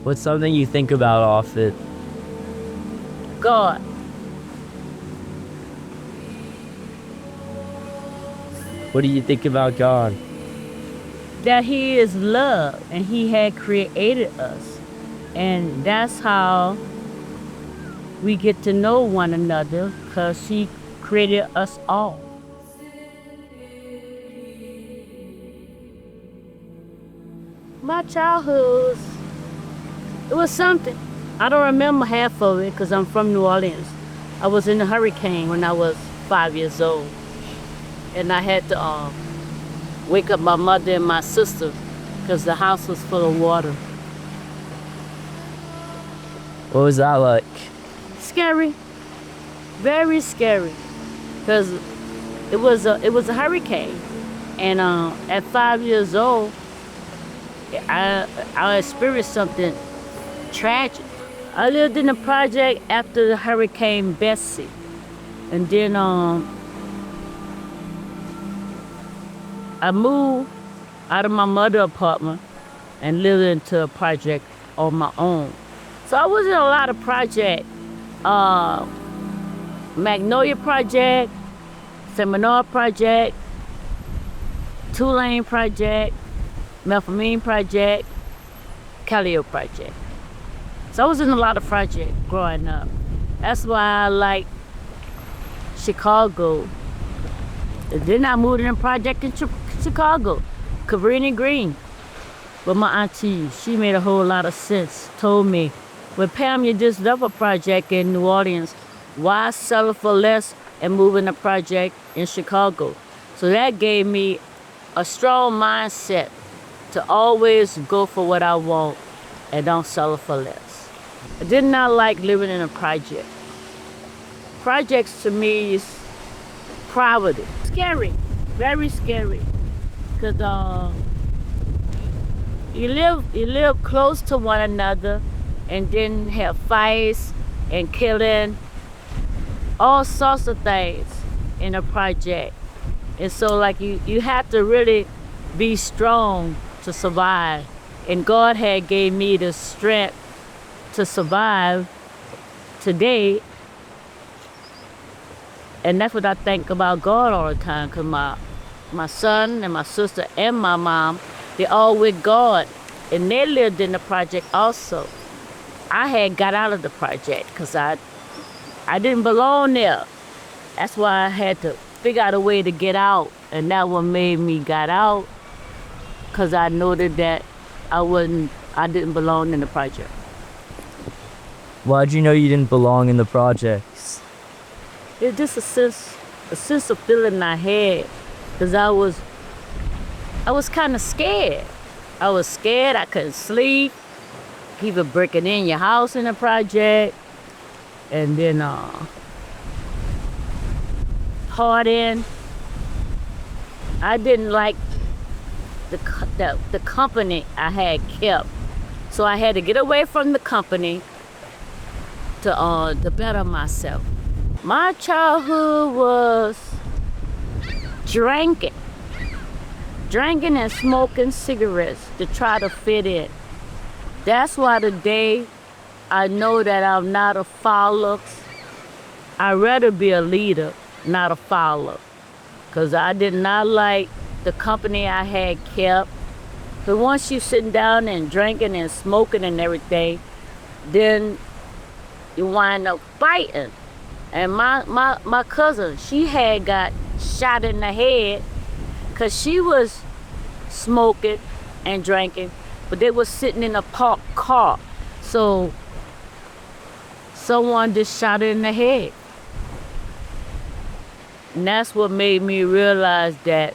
What's something you think about often? God. What do you think about God? That He is love and He had created us. And that's how we get to know one another, because He created us all. My childhood, it was something. I don't remember half of it because I'm from New Orleans. I was in a hurricane when I was 5 years old. And I had to wake up my mother and my sister because the house was full of water. What was that like? Scary, very scary, because it was a hurricane, and at 5 years old, I experienced something tragic. I lived in a project after the Hurricane Bessie, and then I moved out of my mother's apartment and lived into a project on my own. So I was in a lot of projects. Magnolia Project, Seminar Project, Tulane Project, Methamphetamine Project, Callio Project. So I was in a lot of projects growing up. That's why I like Chicago. And then I moved in a project in Chicago, Cabrini Green. But my auntie, she made a whole lot of sense, told me, well, Pam, you just left a project in New Orleans. Why sell it for less and move in a project in Chicago? So that gave me a strong mindset to always go for what I want and don't sell it for less. I did not like living in a project. Projects to me is poverty. Scary, very scary. Because you live close to one another and then have fights and killing, all sorts of things in a project. And so like you have to really be strong to survive. And God had gave me the strength to survive today. And that's what I think about God all the time, because my son and my sister and my mom, they're all with God. And they lived in the project also. I had got out of the project because I didn't belong there. That's why I had to figure out a way to get out. And that what made me got out, because I noted that I didn't belong in the project. Why'd you know you didn't belong in the projects? It's just a sense of feeling I had, because I was kind of scared. I was scared, I couldn't sleep. People breaking in your house in a project, and then hoarding. I didn't like the company I had kept, so I had to get away from the company to better myself. My childhood was drinking and smoking cigarettes to try to fit in. That's why today I know that I'm not a follower. I'd rather be a leader, not a follower. Because I did not like the company I had kept. But once you're sitting down and drinking and smoking and everything, then you wind up fighting. And my cousin, she had got shot in the head because she was smoking and drinking, but they was sitting in a parked car. So someone just shot her in the head. And that's what made me realize that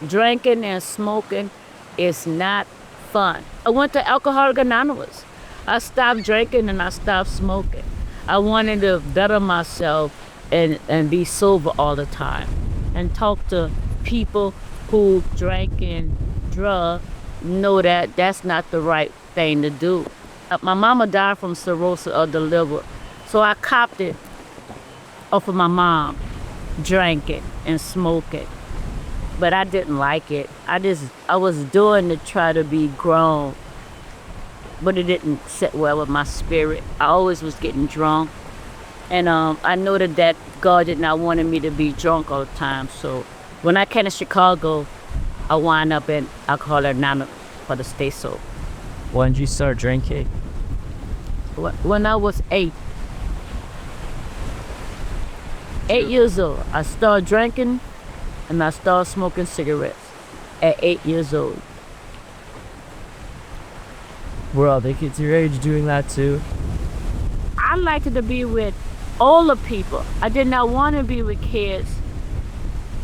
drinking and smoking is not fun. I went to Alcoholics Anonymous. I stopped drinking and I stopped smoking. I wanted to better myself and be sober all the time and talk to people who drank and drug, know that that's not the right thing to do. My mama died from cirrhosis of the liver, so I copped it off of my mom, drinking and smoking. But I didn't like it. I was doing to try to be grown. but it didn't sit well with my spirit. I always was getting drunk. And I noted that God did not want me to be drunk all the time. So when I came to Chicago, I wound up in Alcoholic Anonymous for the stay sober. When did you start drinking? When I was 8. 8 years old, I started drinking and I started smoking cigarettes at 8 years old. Were other kids your age doing that too? I liked to be with older people. I did not want to be with kids.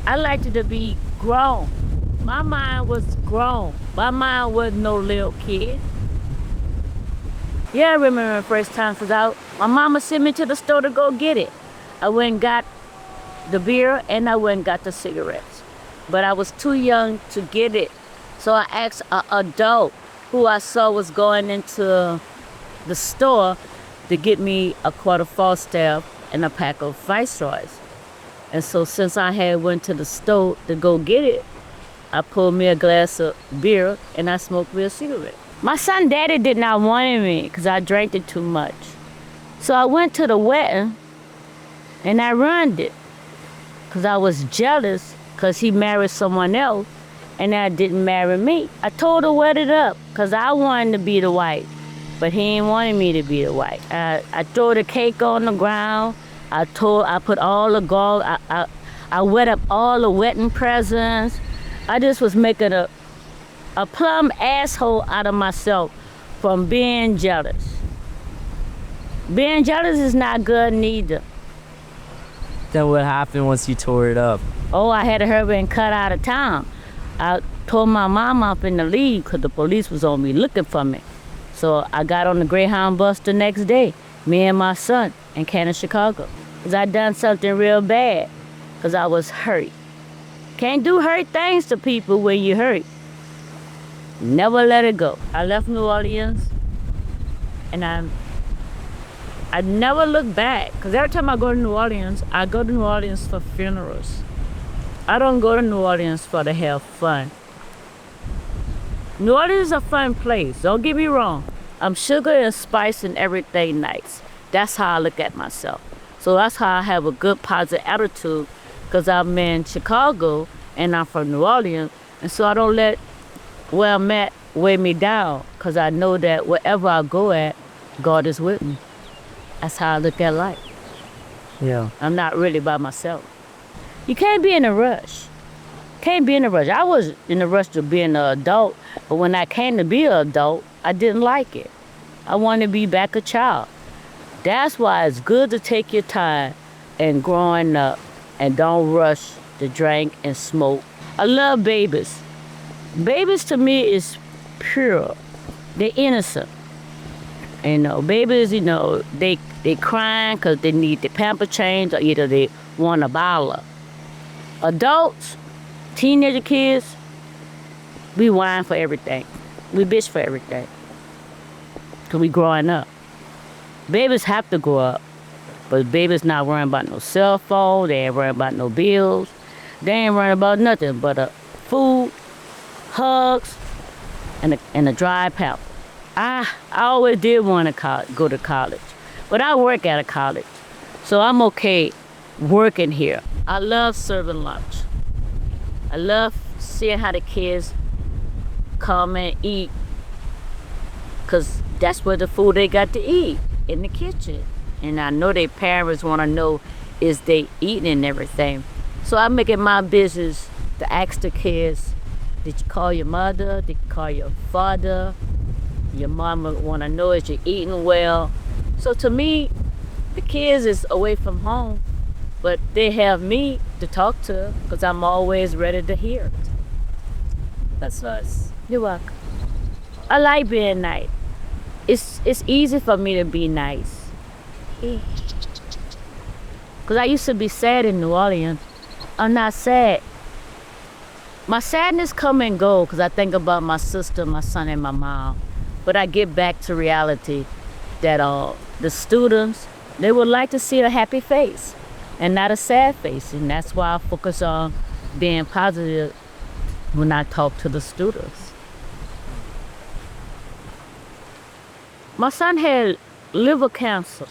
I liked to be grown. My mind was grown. My mind was no little kid. Yeah, I remember the first time I was out. My mama sent me to the store to go get it. I went and got the beer and I went and got the cigarettes. But I was too young to get it. So I asked an adult who I saw was going into the store to get me a quart of Falstaff and a pack of Viceroys. And so since I had went to the store to go get it, I pulled me a glass of beer and I smoked me a cigarette. My son daddy did not want me because I drank it too much. So I went to the wedding and I ruined it because I was jealous because he married someone else and I didn't marry me. I told her wet it up because I wanted to be the wife, but he ain't wanted me to be the wife. I threw the cake on the ground. I put all the gold. I wet up all the wedding presents. I just was making a plumb asshole out of myself from being jealous. Being jealous is not good neither. Then what happened once you tore it up? Oh, I had to hurry and cut out of town. I told my mom up in the league because the police was on me looking for me. So I got on the Greyhound bus the next day, me and my son, and came to Chicago. Because I done something real bad because I was hurt. Can't do hurt things to people when you hurt. Never let it go. I left New Orleans and I never look back because every time I go to New Orleans, I go to New Orleans for funerals. I don't go to New Orleans for to have fun. New Orleans is a fun place, don't get me wrong. I'm sugar and spice and everything nice. That's how I look at myself. So that's how I have a good positive attitude because I'm in Chicago and I'm from New Orleans. And so I don't let where I'm at weigh me down because I know that wherever I go at, God is with me. That's how I look at life. Yeah. I'm not really by myself. You can't be in a rush. Can't be in a rush. I was in a rush to be an adult, but when I came to be an adult, I didn't like it. I wanted to be back a child. That's why it's good to take your time and growing up and don't rush to drink and smoke. I love babies. Babies to me is pure. They're innocent. You know, babies, you know, they crying because they need the pamper change or either they want a bottle. Adults, teenager kids, we whine for everything. We bitch for everything. Because we growing up. Babies have to grow up. But babies not worrying about no cell phone. They ain't worrying about no bills. They ain't worrying about nothing but food, hugs, and a dry pamper. I always did want to go to college. But I work at a college. So I'm okay working here. I love serving lunch. I love seeing how the kids come and eat. Because that's where the food they got to eat, in the kitchen. And I know their parents want to know is they eating and everything. So I make it my business to ask the kids, did you call your mother? Did you call your father? Your mama want to know is you eating well. So to me, the kids is away from home, but they have me to talk to because I'm always ready to hear it. That's nice. You're welcome. I like being nice. It's easy for me to be nice. Because I used to be sad in New Orleans. I'm not sad. My sadness come and go because I think about my sister, my son, and my mom. But I get back to reality that the students, they would like to see a happy face and not a sad face. And that's why I focus on being positive when I talk to the students. my son had liver cancer.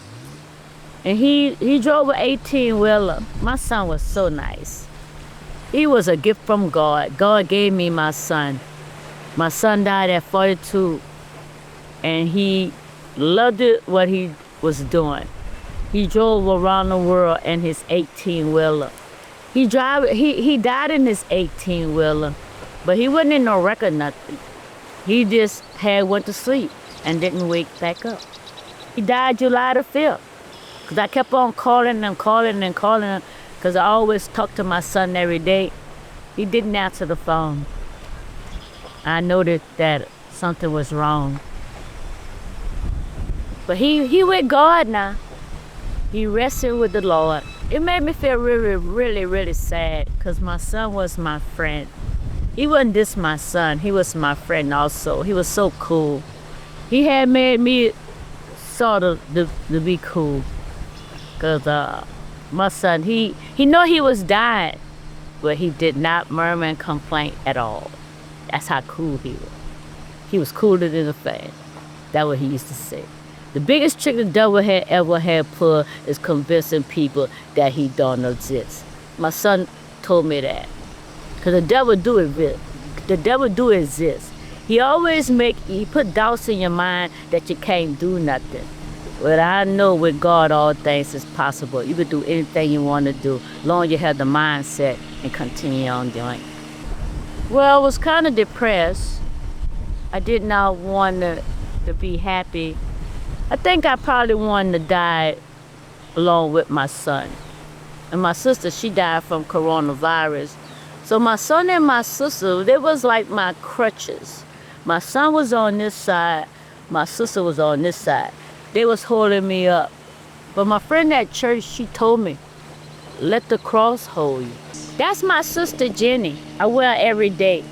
And he drove an 18-wheeler. My son was so nice. He was a gift from God. God gave me my son. My son died at 42, and he loved it what he was doing. He drove around the world in his 18-wheeler. He died in his 18-wheeler, but he wasn't in no wreck or nothing. He just went to sleep and didn't wake back up. He died July the 5th. Because I kept on calling him, because I always talked to my son every day. He didn't answer the phone. I noticed that something was wrong. But he with God now. He rested with the Lord. It made me feel really, really, really sad, because my son was my friend. He wasn't just my son, he was my friend also. He was so cool. He had made me sort of to be cool. Because my son, he know he was dying, but he did not murmur and complain at all. That's how cool he was. He was cooler than a fan. That's what he used to say. The biggest trick the devil had ever had pulled is convincing people that he don't exist. My son told me that. Because the devil do exist. The devil do exist. He put doubts in your mind that you can't do nothing. But I know with God all things is possible. You can do anything you want to do, as long as you have the mindset and continue on doing. Well, I was kind of depressed. I did not want to be happy. I think I probably wanted to die along with my son. And my sister, she died from coronavirus. So my son and my sister, they was like my crutches. My son was on this side, my sister was on this side. They was holding me up. But my friend at church, she told me, let the cross hold you. That's my sister Jenny. I wear her every day.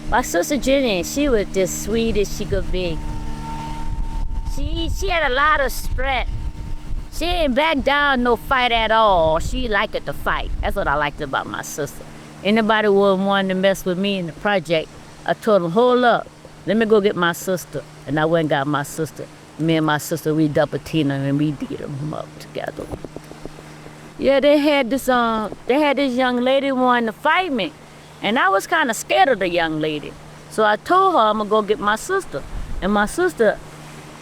My sister Jenny, she was just sweet as she could be. She had a lot of strength. She ain't back down no fight at all. She liked it to fight. That's what I liked about my sister. Anybody would want to mess with me in the project, I told them, hold up, let me go get my sister. And I went and got my sister. Me and my sister, we double Tina and we beat them up together. Yeah, they had this young lady wanting to fight me. And I was kind of scared of the young lady. So I told her I'm gonna go get my sister. And my sister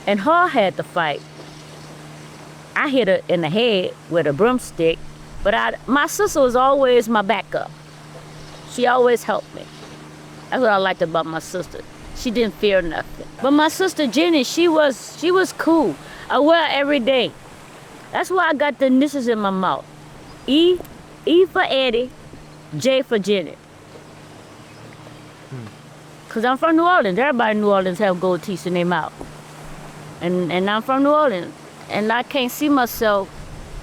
and her had to fight. I hit her in the head with a broomstick, but my sister was always my backup. She always helped me. That's what I liked about my sister. She didn't fear nothing. But my sister Jenny, she was cool. I wear her every day. That's why I got the initials in my mouth. E for Eddie, J for Jenny. Cause I'm from New Orleans. Everybody in New Orleans have gold teeth in their mouth. And I'm from New Orleans. And I can't see myself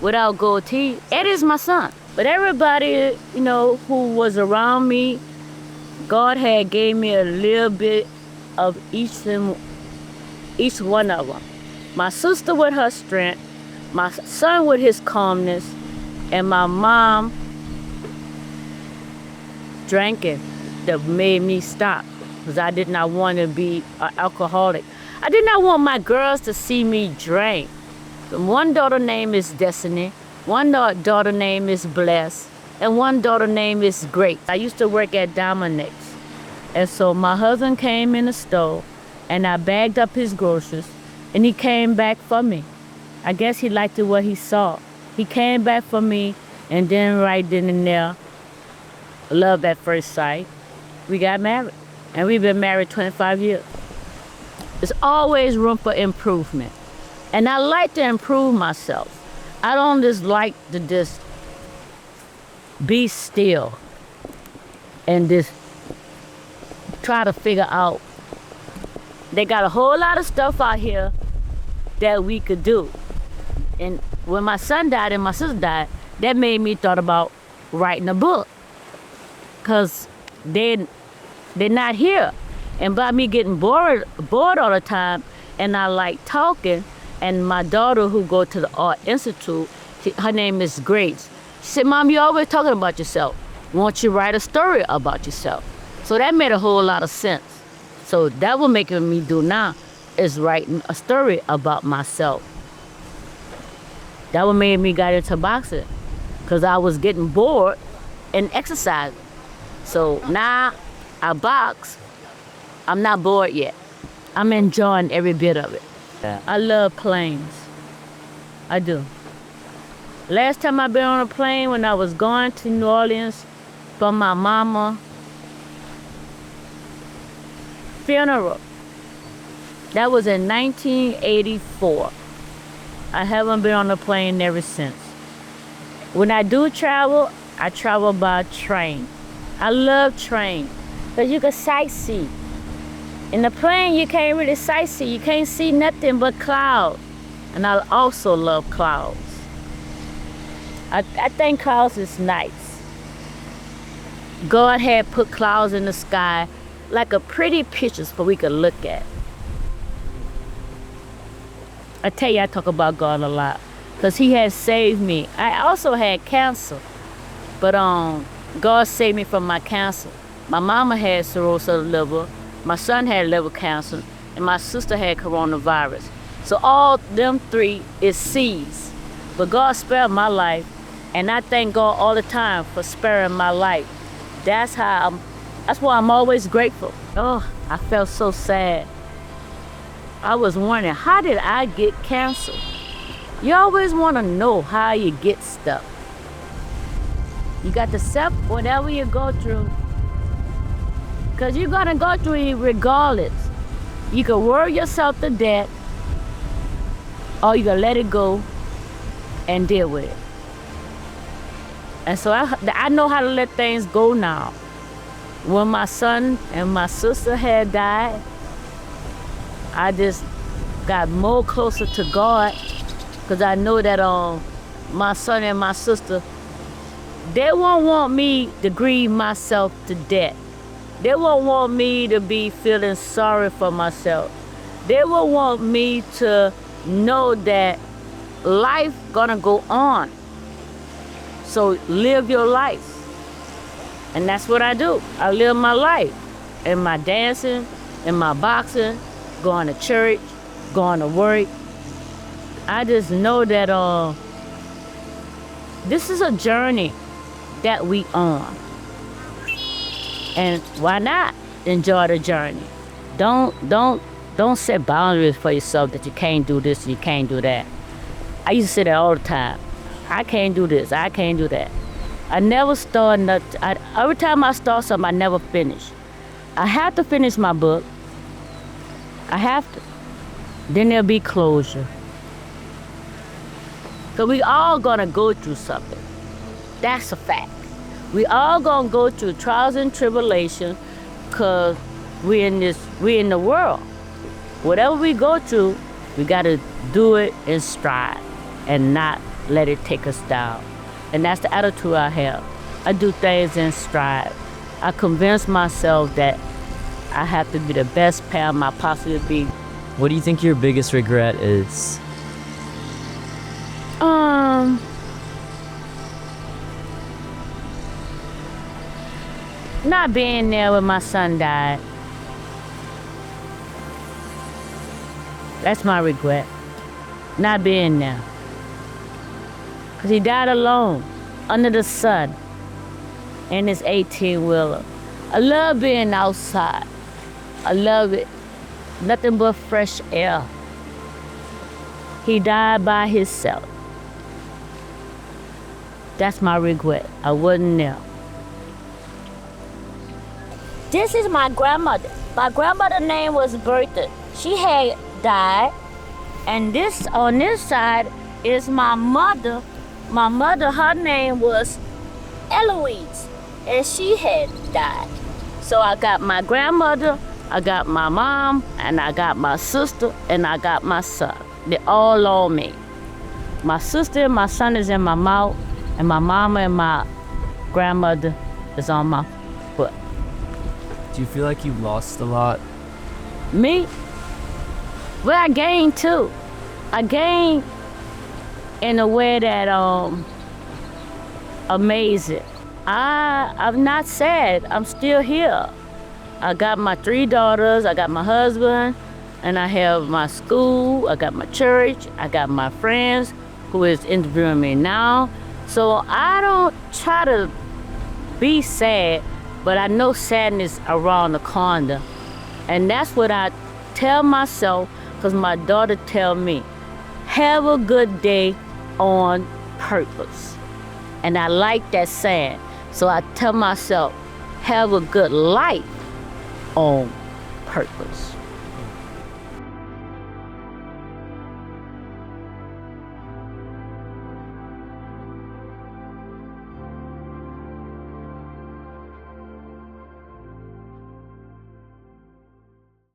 without gold teeth. Eddie's my son. But everybody, who was around me, God had gave me a little bit of each one of them. My sister with her strength, my son with his calmness, and my mom drinking that made me stop, because I did not want to be an alcoholic. I did not want my girls to see me drink. One daughter name is Destiny, one daughter name is Bless, and one daughter name is Grace. I used to work at Dominic's. And so my husband came in the store, and I bagged up his groceries, and he came back for me. I guess he liked what he saw. He came back for me, and then right then and there, love at first sight, we got married. And we've been married 25 years. There's always room for improvement. And I like to improve myself. I don't just like to just be still and just try to figure out. They got a whole lot of stuff out here that we could do. And when my son died and my sister died, that made me thought about writing a book. Because they're not here. And by me getting bored all the time, and I like talking, and my daughter who go to the Art Institute, her name is Grace. She said, Mom, you always talking about yourself. Won't you write a story about yourself? So that made a whole lot of sense. So that will make me do now. is writing a story about myself. That what made me got into boxing, because I was getting bored and exercising. So now I box. I'm not bored yet. I'm enjoying every bit of it. Yeah. I love planes. I do. Last time I been on a plane when I was going to New Orleans for my mama funeral. That was in 1984. I haven't been on a plane ever since. When I do travel, I travel by train. I love train because you can sightsee. In the plane, you can't really sightsee. You can't see nothing but clouds. And I also love clouds. I think clouds is nice. God had put clouds in the sky like a pretty pictures for we could look at. I tell you, I talk about God a lot because he has saved me. I also had cancer, but God saved me from my cancer. My mama had cirrhosis of the liver, my son had liver cancer, and my sister had coronavirus. So all them three is C's. But God spared my life, and I thank God all the time for sparing my life. That's why I'm always grateful. Oh, I felt so sad. I was wondering, how did I get cancer? You always want to know how you get stuff. You got to accept whatever you go through, because you're going to go through it regardless. You can worry yourself to death, or you can let it go and deal with it. And so I know how to let things go now. When my son and my sister had died, I just got more closer to God, because I know that my son and my sister, they won't want me to grieve myself to death. They won't want me to be feeling sorry for myself. They will want me to know that life gonna go on. So live your life. And that's what I do. I live my life. In my dancing, in my boxing, going to church, going to work. I just know that this is a journey that we on. And why not enjoy the journey? Don't set boundaries for yourself that you can't do this, you can't do that. I used to say that all the time. I can't do this, I can't do that. I never start nothing. Every time I start something, I never finish. I have to finish my book. I have to. Then there'll be closure. So we all gonna go through something. That's a fact. We all gonna go through trials and tribulations, because we're in the world. Whatever we go through, we gotta do it in stride and not let it take us down. And that's the attitude I have. I do things in stride. I convince myself that I have to be the best parent I possibly be. What do you think your biggest regret is? Not being there when my son died. That's my regret. Not being there. Because he died alone, under the sun, in his 18-wheeler. I love being outside. I love it. Nothing but fresh air. He died by himself. That's my regret. I wasn't there. This is my grandmother. My grandmother's name was Bertha. She had died. And this on this side is my mother. My mother, her name was Eloise. And she had died. So I got my grandmother, I got my mom, and I got my sister, and I got my son. They all on me. My sister and my son is in my mouth, and my mama and my grandmother is on my foot. Do you feel like you lost a lot? Me? Well, I gained too. I gained in a way that amazing. I'm not sad. I'm still here. I got my 3 daughters. I got my husband. And I have my school, I got my church, I got my friends who is interviewing me now. So I don't try to be sad, but I know sadness around the corner. And that's what I tell myself, because my daughter tell me, have a good day on purpose. And I like that saying. So I tell myself, have a good life on purpose.